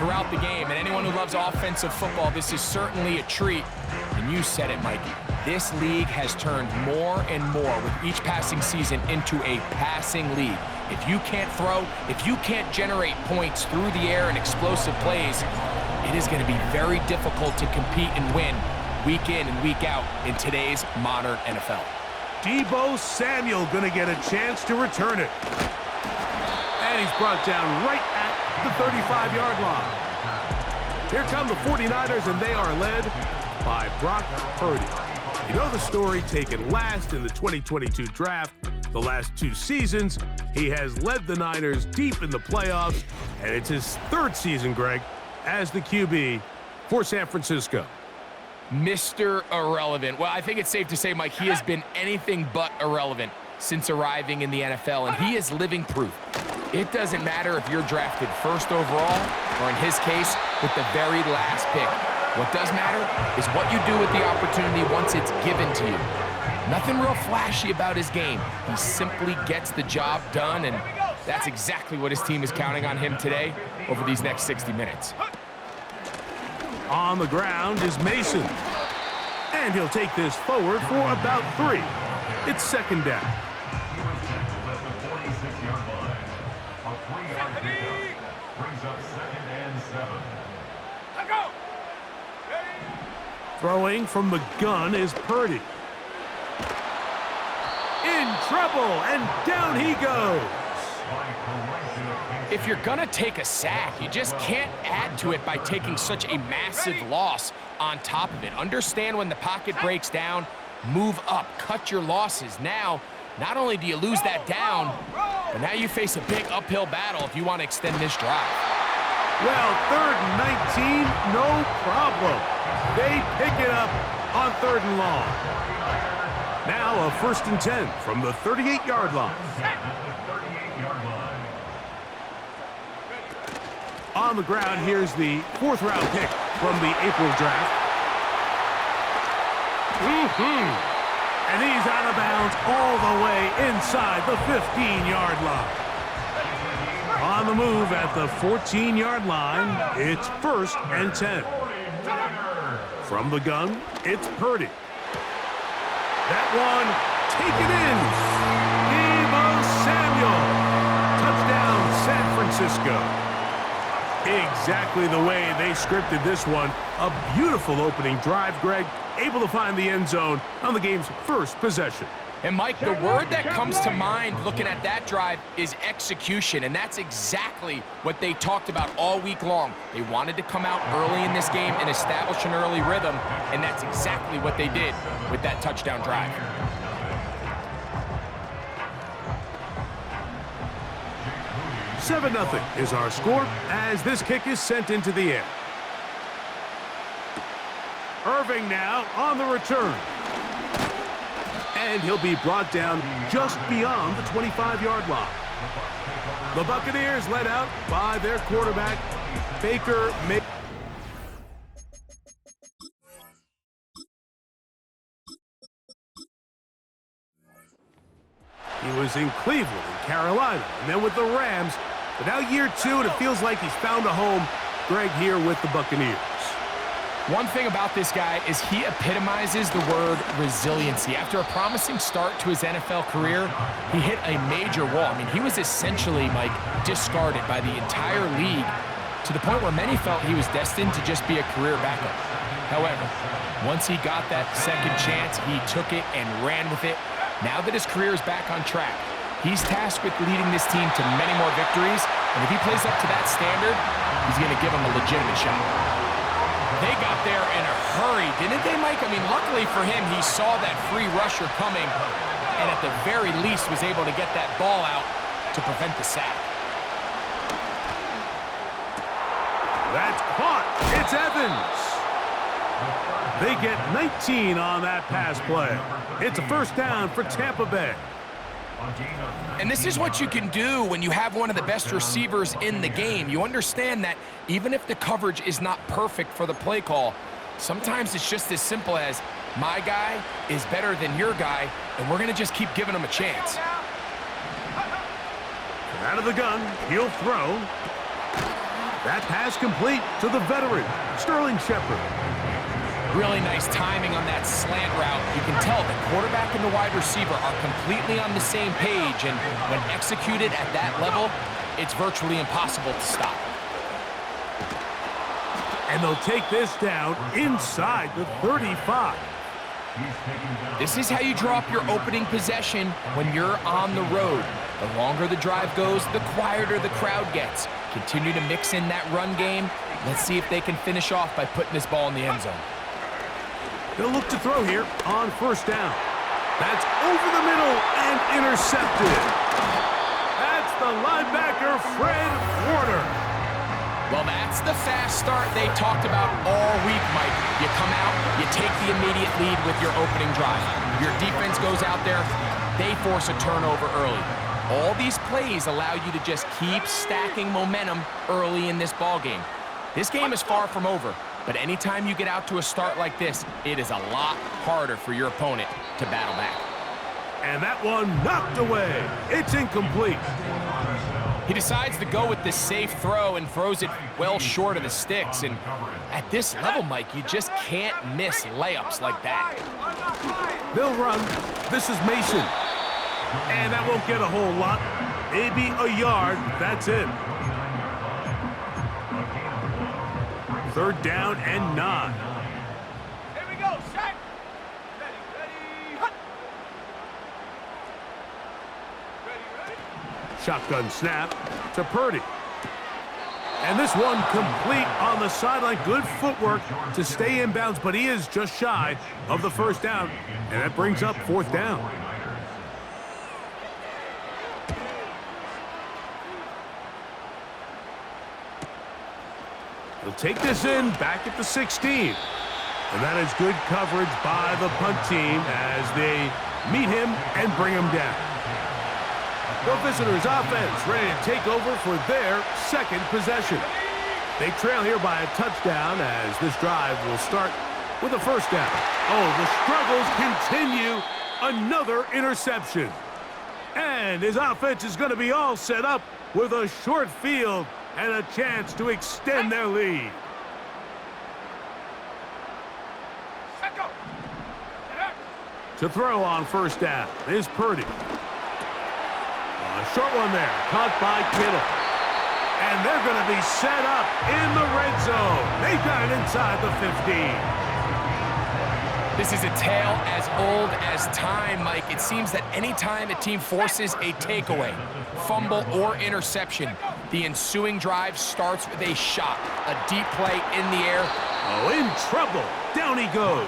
throughout the game. And anyone who loves offensive football, this is certainly a treat. And you said it, Mikey. This league has turned more and more with each passing season into a passing league. If you can't throw, if you can't generate points through the air and explosive plays, it is going to be very difficult to compete and win week in and week out in today's modern NFL. Deebo Samuel going to get a chance to return it. And he's brought down right at the 35-yard line. Here come the 49ers, and they are led by Brock Purdy. You know the story, taken last in the 2022 draft. The last 2 seasons, he has led the Niners deep in the playoffs, and it's his 3rd season, Greg, as the QB for San Francisco. Mr. Irrelevant. Well, I think it's safe to say, Mike, he has been anything but irrelevant since arriving in the NFL, and he is living proof. It doesn't matter if you're drafted 1st overall, or in his case, with the very last pick. What does matter is what you do with the opportunity once it's given to you. Nothing real flashy about his game. He simply gets the job done, and that's exactly what his team is counting on him today over these next 60 minutes. On the ground is Mason. And he'll take this forward for about 3. It's 2nd down. Throwing from the gun is Purdy. In trouble, and down he goes. If you're gonna take a sack, you just can't add to it by taking such a massive loss on top of it. Understand when the pocket breaks down, move up, cut your losses. Now, not only do you lose that down, but now you face a big uphill battle if you want to extend this drive. Well, 3rd and 19, no problem. They pick it up on 3rd and long. Now a 1st and 10 from the 38-yard line. On the ground, here's the 4th-round pick from the April draft. And he's out of bounds all the way inside the 15-yard line. On the move at the 14-yard line, it's 1st and 10. From the gun, it's Purdy. That one taken in. Deebo Samuel. Touchdown, San Francisco. Exactly the way they scripted this one. A beautiful opening drive, Greg. Able to find the end zone on the game's 1st possession. And, Mike, the word that comes to mind looking at that drive is execution, and that's exactly what they talked about all week long. They wanted to come out early in this game and establish an early rhythm, and that's exactly what they did with that touchdown drive. $7-0 is our score as this kick is sent into the air. Irving now on the return. And he'll be brought down just beyond the 25-yard line. The Buccaneers led out by their quarterback, Baker Mayfield. He was in Cleveland and Carolina, and then with the Rams. But now year 2, and it feels like he's found a home. Greg here with the Buccaneers. One thing about this guy is he epitomizes the word resiliency. After a promising start to his NFL career, he hit a major wall. I mean, he was essentially, Mike, discarded by the entire league to the point where many felt he was destined to just be a career backup. However, once he got that second chance, he took it and ran with it. Now that his career is back on track, he's tasked with leading this team to many more victories, and if he plays up to that standard, he's going to give them a legitimate shot. They got there in a hurry, didn't they, Mike? I mean, luckily for him, he saw that free rusher coming and at the very least was able to get that ball out to prevent the sack. That's caught. It's Evans. They get 19 on that pass play. It's a 1st down for Tampa Bay. And this is what you can do when you have one of the best receivers in the game. You understand that even if the coverage is not perfect for the play call, sometimes it's just as simple as my guy is better than your guy, and we're going to just keep giving him a chance. Out of the gun, he'll throw. That pass complete to the veteran, Sterling Shepard. Really nice timing on that slant route. You can tell the quarterback and the wide receiver are completely on the same page, and when executed at that level, it's virtually impossible to stop. And they'll take this down inside the 35. This is how you draw up your opening possession when you're on the road. The longer the drive goes, the quieter the crowd gets. Continue to mix in that run game. Let's see if they can finish off by putting this ball in the end zone. They'll look to throw here on first down. That's over the middle and intercepted. That's the linebacker, Fred Warner. Well, that's the fast start they talked about all week, Mike. You come out, you take the immediate lead with your opening drive. Your defense goes out there, they force a turnover early. All these plays allow you to just keep stacking momentum early in this ball game. This game is far from over, but anytime you get out to a start like this, it is a lot harder for your opponent to battle back. And that one knocked away. It's incomplete. He decides to go with this safe throw and throws it well short of the sticks. And at this level, Mike, you just can't miss layups like that. They'll run. This is Mason. And that won't get a whole lot. Maybe a yard. That's it. Third down and 9. Here we go, set. Ready, hut. Ready. Shotgun snap to Purdy. And this one complete on the sideline. Good footwork to stay in bounds, but he is just shy of the first down. And that brings up fourth down. He'll take this in back at the 16. And that is good coverage by the punt team as they meet him and bring him down. The visitors' offense ready to take over for their second possession. They trail here by a touchdown as this drive will start with a first down. Oh, the struggles continue. Another interception. And his offense is going to be all set up with a short field and a chance to extend their lead. To throw on first down is Purdy. A short one there, caught by Kittle. And they're going to be set up in the red zone. They've got it inside the 15. This is a tale as old as time, Mike. It seems that anytime a team forces a takeaway, fumble, or interception, the ensuing drive starts with a shot, a deep play in the air. Oh, in trouble. Down he goes.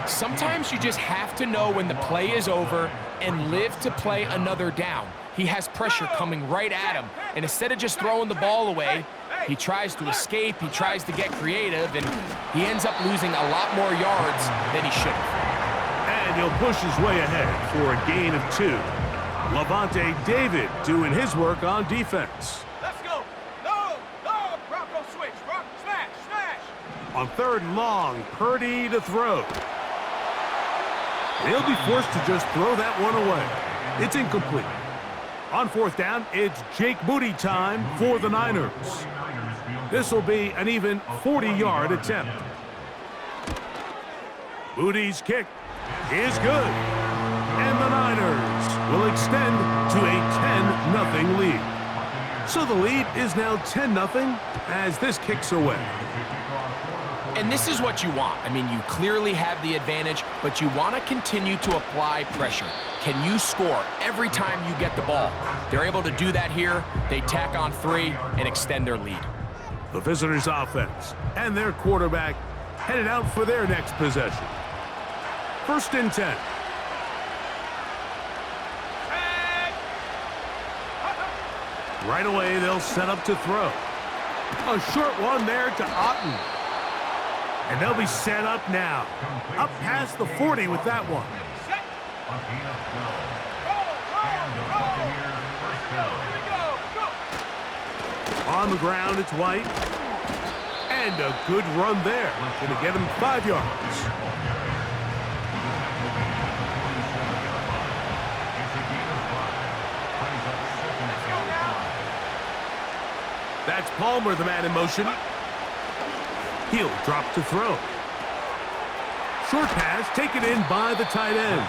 Sometimes you just have to know when the play is over and live to play another down. He has pressure coming right at him, and instead of just throwing the ball away, he tries to escape, he tries to get creative, and he ends up losing a lot more yards than he should have. And he'll push his way ahead for a gain of 2. Levante David doing his work on defense. Let's go. No, Bronco switch. Bronco smash, smash. On third and long, Purdy to throw. He'll be forced to just throw that one away. It's incomplete. On fourth down, it's Jake Moody time for the Niners. This will be an even 40-yard attempt. Moody's kick is good. And the Niners will extend to a 10-0 lead. So the lead is now 10-0 as this kicks away. And this is what you want. I mean, you clearly have the advantage, but you want to continue to apply pressure. Can you score every time you get the ball? They're able to do that here. They tack on 3 and extend their lead. The visitors' offense and their quarterback headed out for their next possession. First and 10. Right away, they'll set up to throw. A short one there to Otten. And they'll be set up now. Up past the 40 with that one. On the ground, it's White. And a good run there. Going to get him 5 yards. That's Palmer, the man in motion. He'll drop to throw. Short pass taken in by the tight end.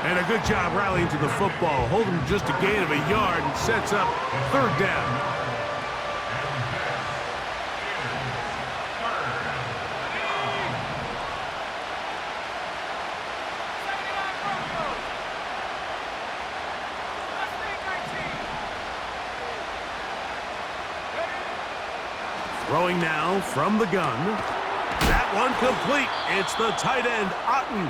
And a good job rallying to the football. Holding just a gain of a yard and sets up third down. Throwing now from the gun. That one complete. It's the tight end, Otten.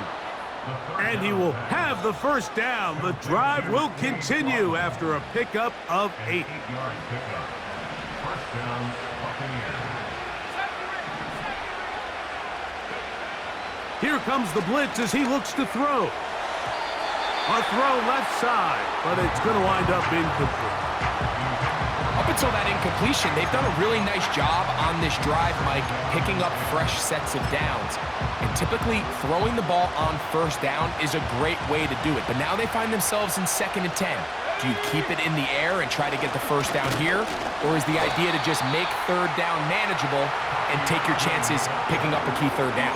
And he will have the first down. The drive will continue after a pickup of 8. Here comes the blitz as he looks to throw. A throw left side, but it's going to wind up incomplete. Up until that incompletion, they've done a really nice job on this drive, Mike, picking up fresh sets of downs. And typically, throwing the ball on first down is a great way to do it. But now they find themselves in 2nd and 10. Do you keep it in the air and try to get the first down here? Or is the idea to just make third down manageable and take your chances picking up a key third down?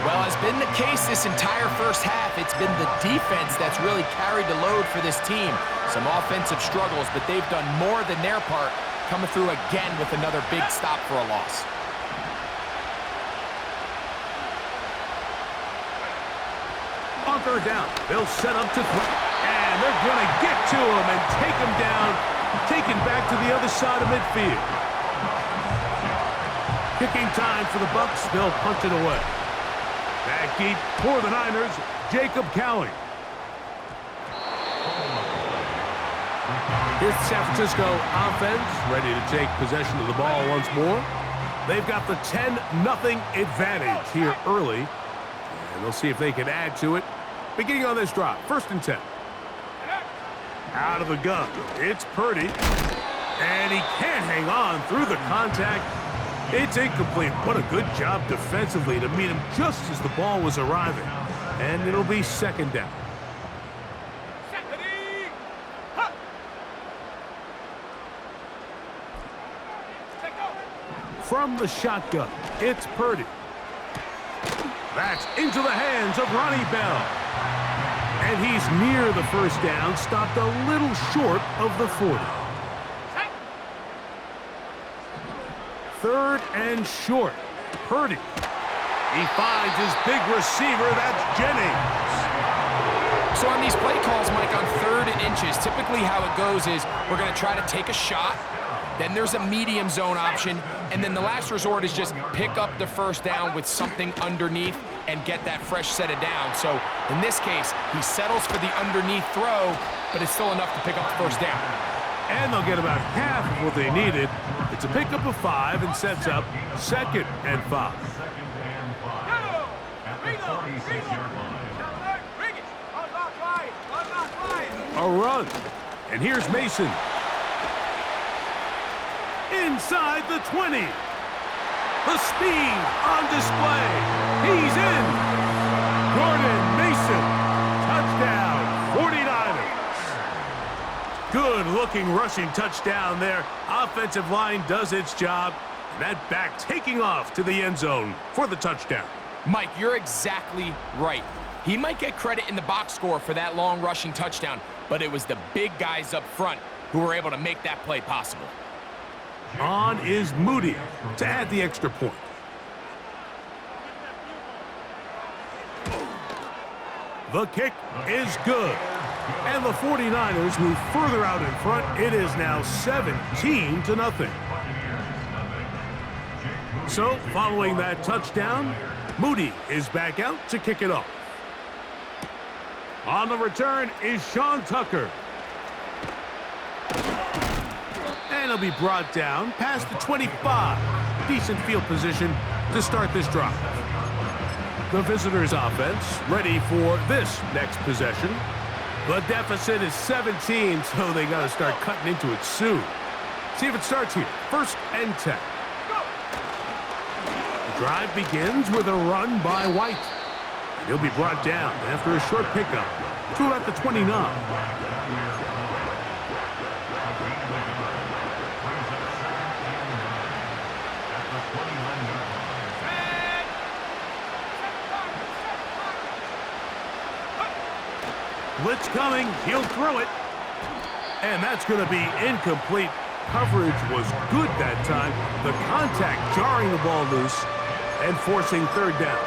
Well, as been the case this entire first half, it's been the defense that's really carried the load for this team. Some offensive struggles, but they've done more than their part, coming through again with another big stop for a loss. On third down, they'll set up to throw. And they're going to get to him and take him down, taken back to the other side of midfield. Kicking time for the Bucs. They'll punt it away. Back deep for the Niners, Jacob Cowing. Here's the San Francisco offense, ready to take possession of the ball once more. They've got the 10-0 advantage here early. And they'll see if they can add to it. Beginning on this drive, 1st and 10. Out of the gun, it's Purdy. And he can't hang on through the contact. It's incomplete. What a good job defensively to meet him just as the ball was arriving. And it'll be 2nd down. From the shotgun, it's Purdy. That's into the hands of Ronnie Bell. And he's near the first down, stopped a little short of the 40. 3rd and short. Purdy. He finds his big receiver. That's Jennings. So on these play calls, Mike, on 3rd and inches, typically how it goes is we're going to try to take a shot. Then there's a medium zone option. And then the last resort is just pick up the first down with something underneath and get that fresh set of down. So in this case, he settles for the underneath throw, but it's still enough to pick up the first down. And they'll get about half of what they needed. It's a pickup of 5 and sets up 2nd and 5. A run. And here's Mason. Inside the 20. The speed on display. He's in. Jordan Mason. Touchdown, 49ers. Good-looking rushing touchdown there. Offensive line does its job. That back taking off to the end zone for the touchdown. Mike, you're exactly right. He might get credit in the box score for that long rushing touchdown, but it was the big guys up front who were able to make that play possible. On is Moody to add the extra point. The kick is good. And the 49ers move further out in front. It is now 17-0. So, following that touchdown, Moody is back out to kick it off. On the return is Sean Tucker. And he'll be brought down past the 25. Decent field position to start this drive. The visitors' offense ready for this next possession. The deficit is 17, so they got to start cutting into it soon. See if it starts here. 1st and 10. The drive begins with a run by White. And he'll be brought down after a short pickup to about the 29. Blitz coming. He'll throw it. And that's going to be incomplete. Coverage was good that time. The contact jarring the ball loose and forcing third down.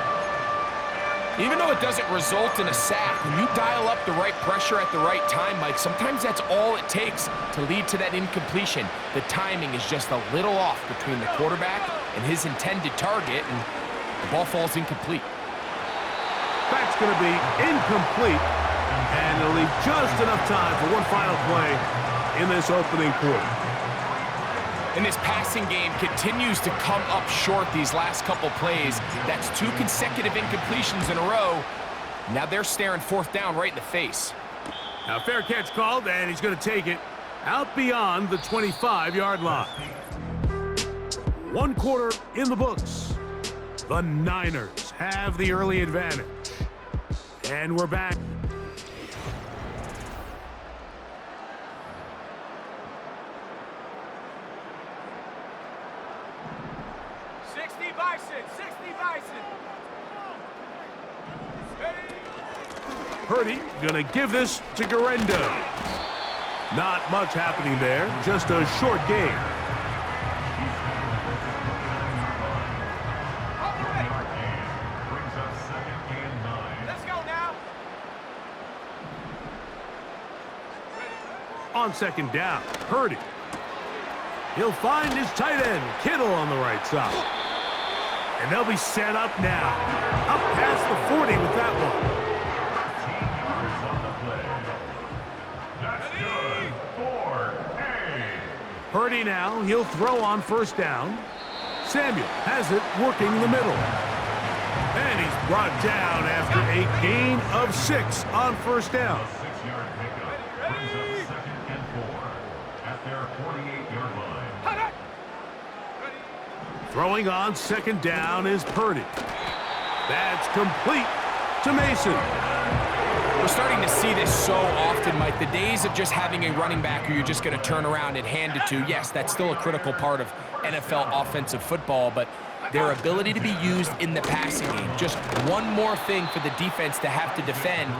Even though it doesn't result in a sack, when you dial up the right pressure at the right time, Mike, sometimes that's all it takes to lead to that incompletion. The timing is just a little off between the quarterback and his intended target, and the ball falls incomplete. That's going to be incomplete, and it'll leave just enough time for one final play in this opening quarter. And this passing game continues to come up short these last couple plays. That's 2 consecutive incompletions in a row. Now they're staring fourth down right in the face. Now fair catch called, and he's going to take it out beyond the 25-yard line. 1 quarter in the books. The Niners have the early advantage. And we're back. Purdy going to give this to Garendo. Not much happening there, just a short game. Let's go now. On second down, Purdy. He'll find his tight end, Kittle, on the right side. And they'll be set up now. Up past the 40 with that one. Purdy now, he'll throw on first down. Samuel has it working the middle. And he's brought down after a gain of 6 on first down. 6-yard pickup brings up 2nd and 4 at their 48-yard line. Throwing on second down is Purdy. That's complete to Mason. We're starting to see this so often, Mike. The days of just having a running back who you're just going to turn around and hand it to, yes, that's still a critical part of NFL offensive football, but their ability to be used in the passing game, just one more thing for the defense to have to defend,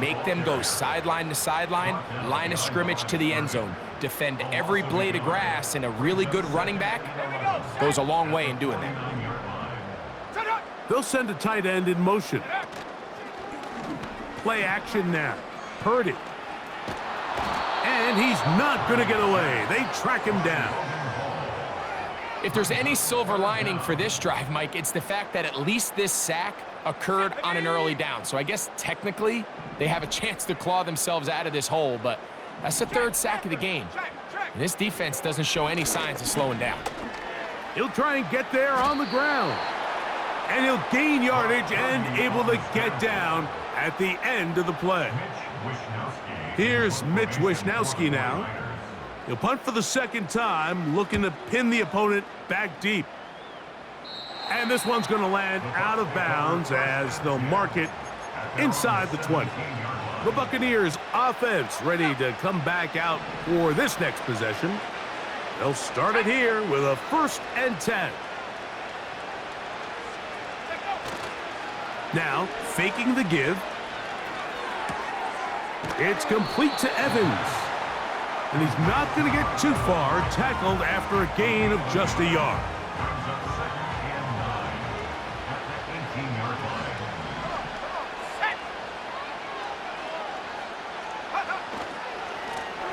make them go sideline to sideline, line of scrimmage to the end zone, defend every blade of grass, and a really good running back goes a long way in doing that. They'll send a tight end in motion. Play action now. Purdy. And he's not going to get away. They track him down. If there's any silver lining for this drive, Mike, it's the fact that at least this sack occurred on an early down. So I guess technically they have a chance to claw themselves out of this hole, but that's the 3rd sack of the game. And this defense doesn't show any signs of slowing down. He'll try and get there on the ground. And he'll gain yardage and able to get down at the end of the play. Here's Mitch Wishnowsky now. He'll punt for the 2nd time, looking to pin the opponent back deep. And this one's going to land out of bounds as they'll mark it inside the 20. The Buccaneers offense ready to come back out for this next possession. They'll start it here with a 1st and 10. Now, faking the give. It's complete to Evans. And he's not going to get too far, tackled after a gain of just a yard.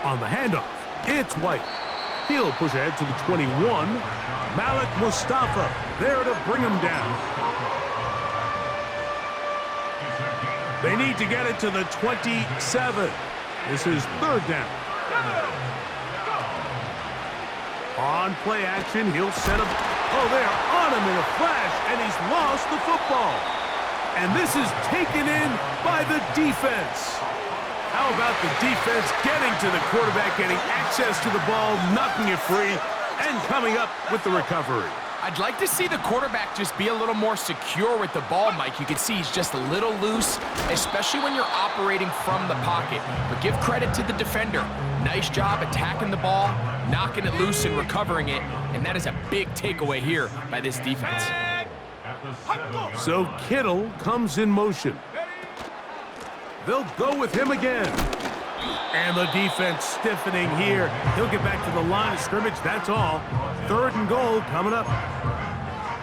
On the handoff, it's White. He'll push ahead to the 21. Malik Mustafa there to bring him down. They need to get it to the 27. This is 3rd down. On play action, he'll set him. Oh, they are on him in a flash, and he's lost the football. And this is taken in by the defense. How about the defense getting to the quarterback, getting access to the ball, knocking it free, and coming up with the recovery? I'd like to see the quarterback just be a little more secure with the ball, Mike. You can see he's just a little loose, especially when you're operating from the pocket. But give credit to the defender. Nice job attacking the ball, knocking it loose and recovering it. And that is a big takeaway here by this defense. So Kittle comes in motion. They'll go with him again. And the defense stiffening here. He'll get back to the line of scrimmage, that's all. 3rd and goal coming up.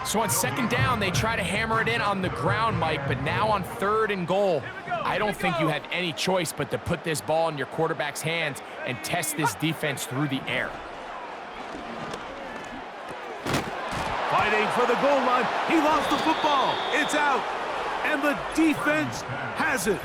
So on 2nd down, they try to hammer it in on the ground, Mike, but now on 3rd and goal, I don't think you have any choice but to put this ball in your quarterback's hands and test this defense through the air. Fighting for the goal line. He lost the football. It's out. And the defense has it.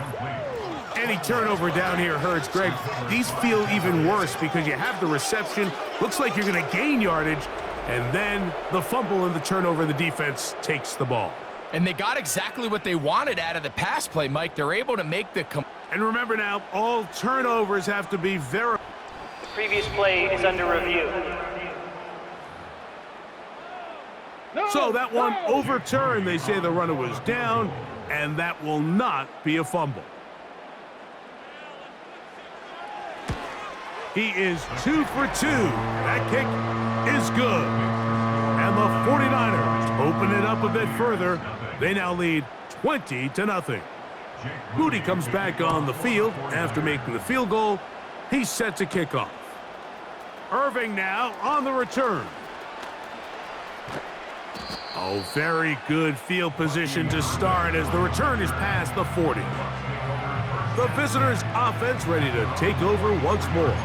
Any turnover down here hurts, Greg. These feel even worse because you have the reception. Looks like you're going to gain yardage. And then the fumble and the turnover, the defense takes the ball. And they got exactly what they wanted out of the pass play, Mike. They're able to make the... And remember now, all turnovers have to be verified. Previous play is under review. So that one overturned. They say the runner was down, and that will not be a fumble. He is 2 for 2. That kick is good. And the 49ers open it up a bit further. They now lead 20-0. Moody comes back on the field after making the field goal. He's set to kick off. Irving now on the return. Oh, very good field position to start as the return is past the 40. The visitors' offense ready to take over once more.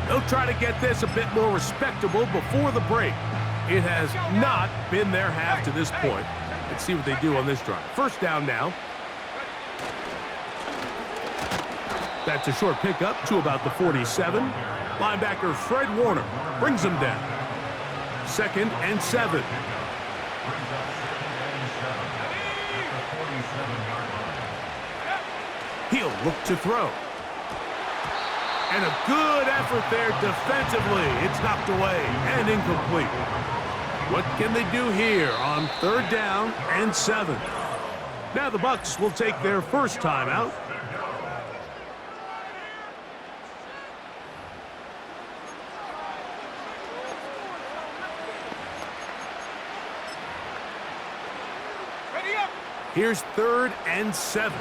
They'll try to get this a bit more respectable before the break. It has not been their half to this point. Let's see what they do on this drive. 1st down now. That's a short pickup to about the 47. Linebacker Fred Warner brings him down. 2nd and 7. He'll look to throw. And a good effort there defensively. It's knocked away and incomplete. What can they do here on 3rd down and 7? Now the Bucs will take their first timeout. Ready up. Here's 3rd and 7.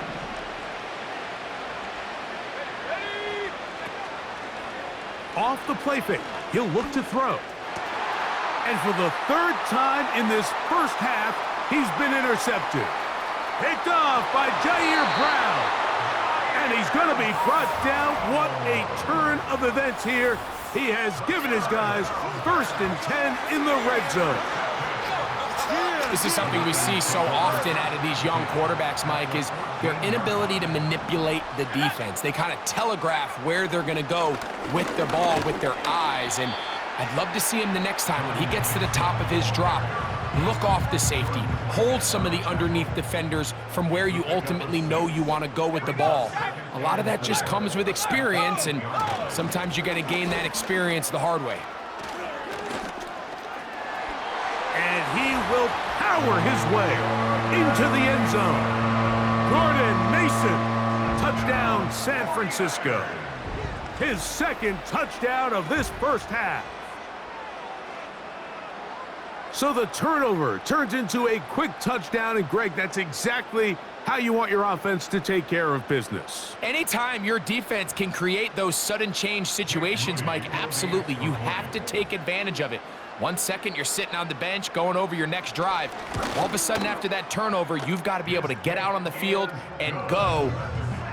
Off the play fake, he'll look to throw. And for the 3rd time in this first half, he's been intercepted. Picked off by Jair Brown. And he's going to be brought down. What a turn of events here. He has given his guys 1st and 10 in the red zone. This is something we see so often out of these young quarterbacks, Mike, is their inability to manipulate the defense. They kind of telegraph where they're going to go with their ball, with their eyes. And I'd love to see him the next time when he gets to the top of his drop. Look off the safety. Hold some of the underneath defenders from where you ultimately know you want to go with the ball. A lot of that just comes with experience, and sometimes you're going to gain that experience the hard way. And he will power his way into the end zone. Jordan Mason, touchdown San Francisco. His 2nd touchdown of this first half. So the turnover turns into a quick touchdown, and Greg, that's exactly how you want your offense to take care of business. Anytime your defense can create those sudden change situations, Mike, absolutely, you have to take advantage of it. 1 second, you're sitting on the bench, going over your next drive. All of a sudden, after that turnover, you've got to be able to get out on the field and go.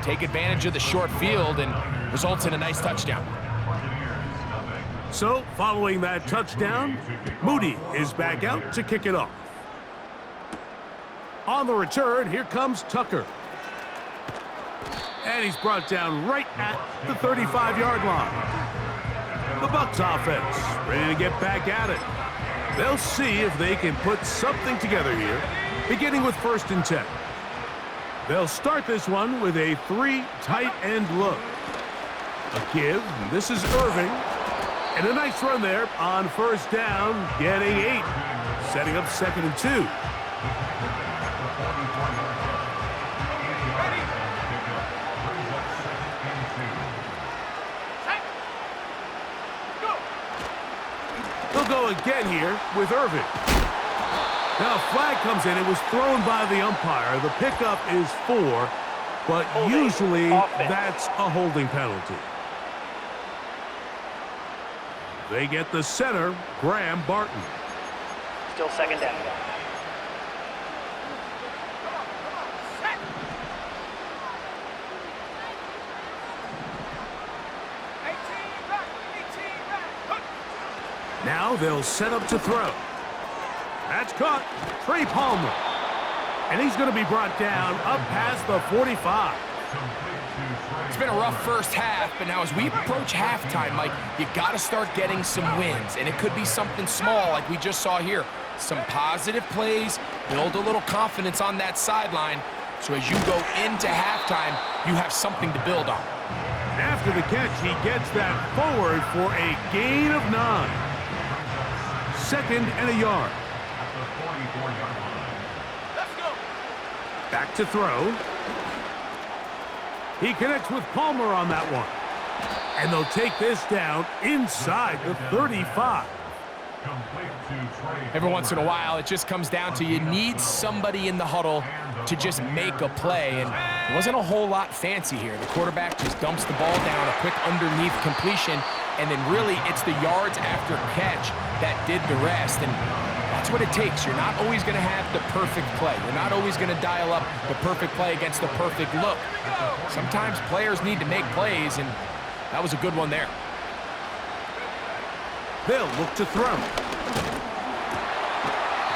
Take advantage of the short field, and results in a nice touchdown. So, following that touchdown, Moody is back out to kick it off. On the return, here comes Tucker. And he's brought down right at the 35-yard line. The Bucs offense ready to get back at it. They'll see if they can put something together here, beginning with 1st and 10. They'll start this one with a 3 tight end look. A give, this is Irving. And a nice run there on 1st down, getting 8. Setting up 2nd and 2. They'll go again here with Irving. Now a flag comes in. It was thrown by the umpire. The pickup is 4. but Holding. usually Offense. that's a holding penalty. They get the center, Graham Barton. Still second down. Set. 18 back. 18 back. Now they'll set up to throw. That's caught. Trey Palmer. And he's going to be brought down up past the 45. It's been a rough first half, but now as we approach halftime, Mike, you got to start getting some wins, and it could be something small like we just saw here. Some positive plays, build a little confidence on that sideline, so as you go into halftime, you have something to build on. After the catch, he gets that forward for a gain of 9. 2nd and a yard. Let's go. Back to throw. He connects with Palmer on that one. And they'll take this down inside the 35. Every once in a while, it just comes down to you need somebody in the huddle to just make a play, and it wasn't a whole lot fancy here. The quarterback just dumps the ball down, a quick underneath completion, and then really it's the yards after catch that did the rest, and that's what it takes. You're not always going to have the perfect play. You're not always going to dial up the perfect play against the perfect look. Sometimes players need to make plays, and that was a good one there. They'll look to throw.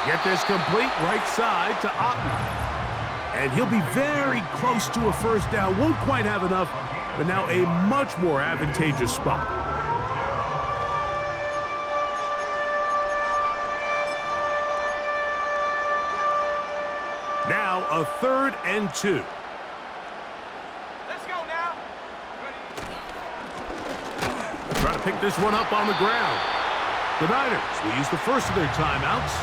Get this complete right side to Otten. And he'll be very close to a first down. Won't quite have enough, but now a much more advantageous spot. Now a 3rd and 2. Let's go now. Ready. Try to pick this one up on the ground. The Niners will use the first of their timeouts.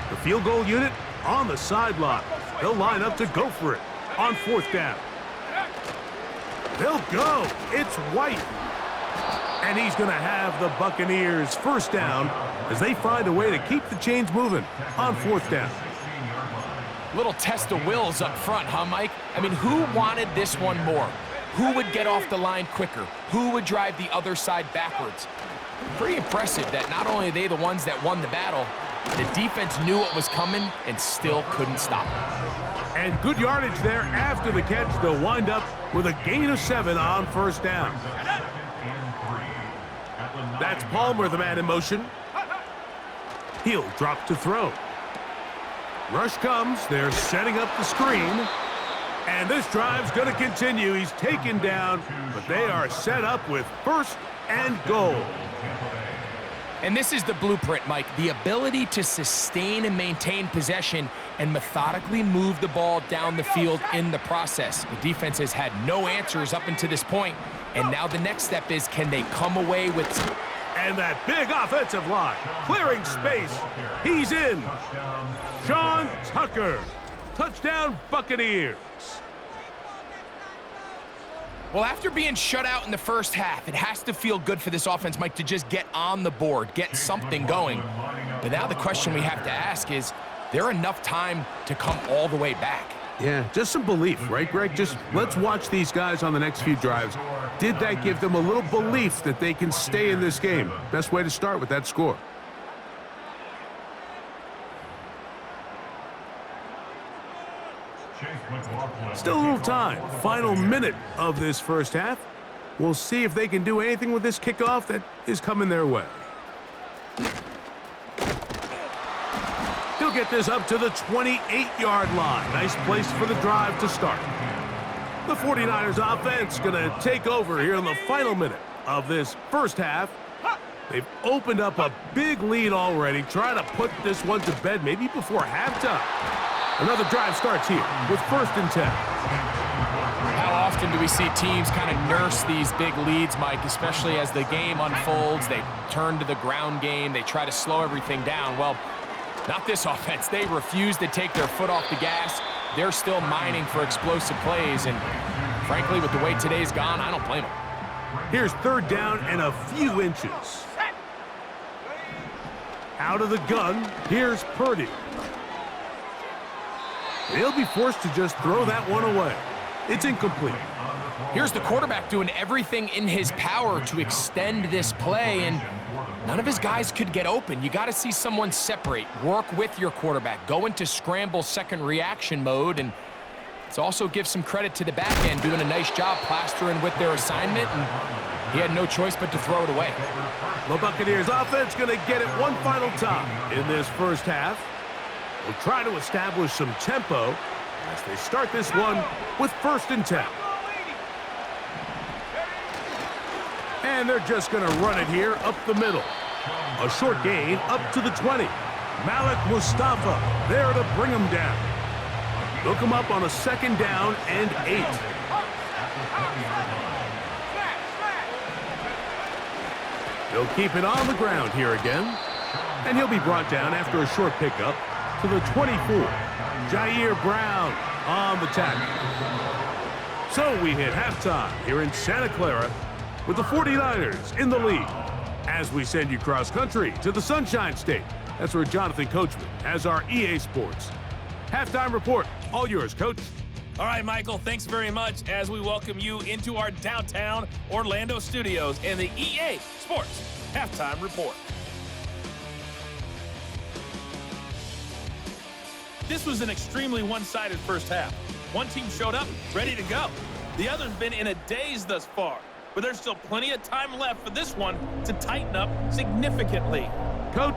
The field goal unit on the sideline. They'll line up to go for it on 4th down. They'll go. It's White. And he's going to have the Buccaneers first down as they find a way to keep the chains moving on 4th down. Little test of wills up front, huh, Mike? I mean, who wanted this one more? Who would get off the line quicker? Who would drive the other side backwards? Pretty impressive that not only are they the ones that won the battle, the defense knew what was coming and still couldn't stop it. And good yardage there after the catch. They'll wind up with a gain of 7 on first down. That's Palmer, the man in motion. He'll drop to throw. Rush comes. They're setting up the screen. And this drive's going to continue. He's taken down, but they are set up with 1st and goal. And this is the blueprint, Mike. The ability to sustain and maintain possession and methodically move the ball down the field in the process. The defense has had no answers up until this point, and now the next step is, can they come away with... And that big offensive line, clearing space. He's in. Sean Tucker. Touchdown, Buccaneers. Well, after being shut out in the first half, it has to feel good for this offense, Mike, to just get on the board, get something going. But now the question we have to ask is there enough time to come all the way back? Yeah, just some belief, right, Greg? Just let's watch these guys on the next few drives. Did that give them a little belief that they can stay in this game? Best way to start with that score. Still a little time. Final minute of this first half. We'll see if they can do anything with this kickoff that is coming their way. He'll get this up to the 28-yard line. Nice place for the drive to start. The 49ers offense going to take over here in the final minute of this first half. They've opened up a big lead already, trying to put this one to bed maybe before halftime. Another drive starts here with 1st and 10. How often do we see teams kind of nurse these big leads, Mike, especially as the game unfolds? They turn to the ground game. They try to slow everything down. Well, not this offense. They refuse to take their foot off the gas. They're still mining for explosive plays, and frankly, with the way today's gone, I don't blame them. Here's 3rd down and a few inches. Out of the gun, here's Purdy. He'll be forced to just throw that one away. It's incomplete. Here's the quarterback doing everything in his power to extend this play, and none of his guys could get open. You got to see someone separate, work with your quarterback, go into scramble second reaction mode, and let's also give some credit to the back end doing a nice job plastering with their assignment, and he had no choice but to throw it away. The Buccaneers offense going to get it one final time in this first half. We'll try to establish some tempo as they start this one with 1st and 10. And they're just going to run it here up the middle. A short gain up to the 20. Malik Mustafa there to bring him down. Look him up on a 2nd down and 8. He'll keep it on the ground here again. And he'll be brought down after a short pickup to the 24. Jair Brown on the tackle. So we hit halftime here in Santa Clara with the 49ers in the lead. As we send you cross-country to the Sunshine State. That's where Jonathan Coachman has our EA Sports halftime report. All yours, Coach. All right, Michael, thanks very much as we welcome you into our downtown Orlando studios and the EA Sports halftime report. This was an extremely one-sided first half. One team showed up ready to go. The other's been in a daze thus far, but there's still plenty of time left for this one to tighten up significantly. Coach,